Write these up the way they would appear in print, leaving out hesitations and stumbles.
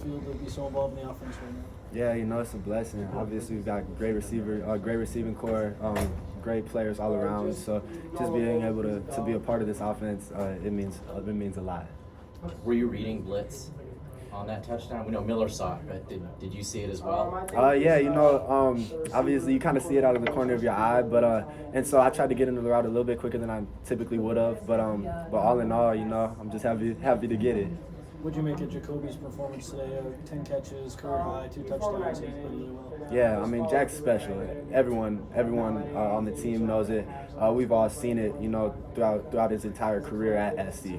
field to be so involved in the offense right now? Yeah, it's a blessing. Obviously, we've got great receiving core, great players all around. So just being able to be a part of this offense, it means a lot. Were you reading blitz on that touchdown? We know Miller saw it, but did you see it as well? Yeah, obviously you kind of see it out of the corner of your eye, but and so I tried to get into the route a little bit quicker than I typically would have, but all in all, I'm just happy to get it. What'd you make of Jacoby's performance today? 10 catches, career high, 2 touchdowns. He played really well. Yeah, Jack's special. Everyone on the team knows it. We've all seen it, throughout his entire career at SC.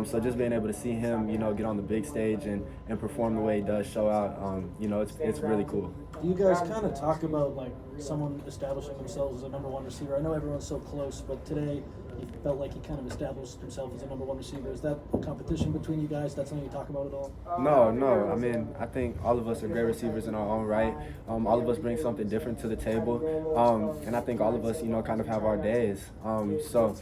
So just being able to see him, get on the big stage and perform the way he does, show out, it's really cool. Do you guys kind of talk about like someone establishing themselves as a number 1 receiver? I know everyone's so close, but today he felt like he kind of established himself as a number 1 receiver. Is that a competition between you guys? That's something you talk about at all? No. I think all of us are great receivers in our own right. All of us bring something different to the table, and I think all of us, kind of have our days. So,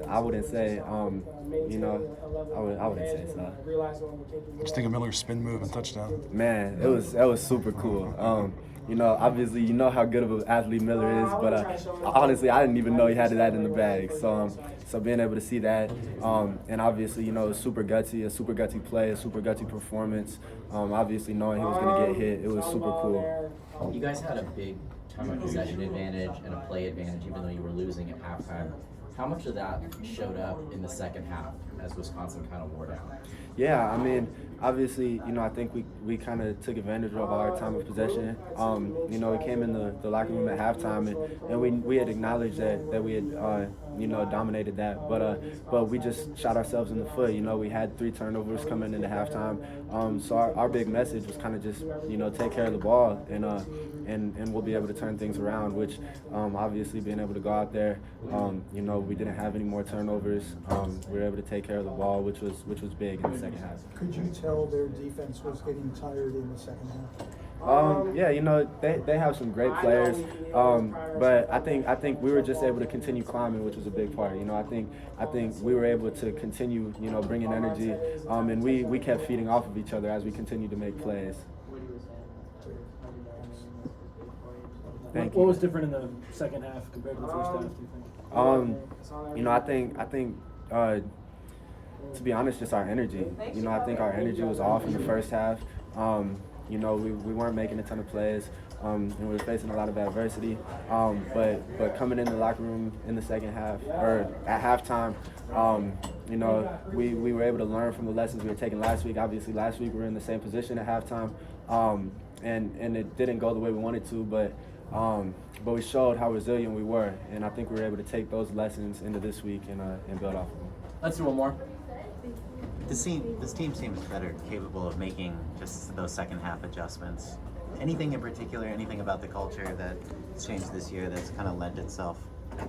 I wouldn't say, I wouldn't say so. What you think of Miller's spin move and touchdown? Man, that was super cool. Obviously, how good of an athlete Miller is, but honestly, I didn't even know he had that in the bag. So being able to see that, and obviously, super gutsy, a super gutsy play, a super gutsy performance. Obviously, knowing he was going to get hit, it was super cool. You guys had a big time of possession advantage and a play advantage, even though you were losing at halftime. How much of that showed up in the second half as Wisconsin kind of wore down? Yeah, obviously, I think we kind of took advantage of our time of possession. We came in the locker room at halftime, and we had acknowledged that we had, dominated that. But we just shot ourselves in the foot. We had 3 turnovers coming into halftime. So our big message was kind of just, take care of the ball, and we'll be able to turn things around, which obviously being able to go out there, we didn't have any more turnovers. We were able to take care of the ball, which was big in the second half. Could you tell their defense was getting tired in the second half? They have some great players, but I think we were just able to continue climbing, which was a big part. I think we were able to continue, bringing energy, and we kept feeding off of each other as we continued to make plays. What was different in the second half compared to the first half, do you think? I think to be honest, just our energy. I think our energy was off in the first half. We weren't making a ton of plays, and we were facing a lot of adversity. But coming in the locker room in the second half, or at halftime, we were able to learn from the lessons we were taking last week. Obviously, last week we were in the same position at halftime, and it didn't go the way we wanted to, but we showed how resilient we were, and I think we were able to take those lessons into this week and build off of them. Let's do one more. This team seems better capable of making just those second half adjustments. Anything in particular, anything about the culture that's changed this year that's kind of lent itself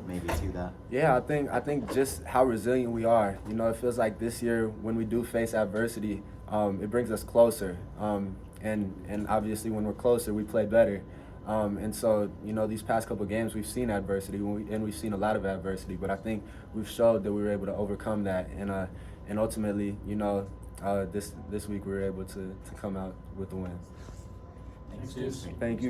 maybe to that? Yeah, I think just how resilient we are. It feels like this year when we do face adversity, it brings us closer. And obviously when we're closer, we play better. And so, these past couple of games, we've seen adversity, and we've seen a lot of adversity. But I think we've showed that we were able to overcome that, and ultimately, this week we were able to come out with the win. Thanks, Duce. Thank you.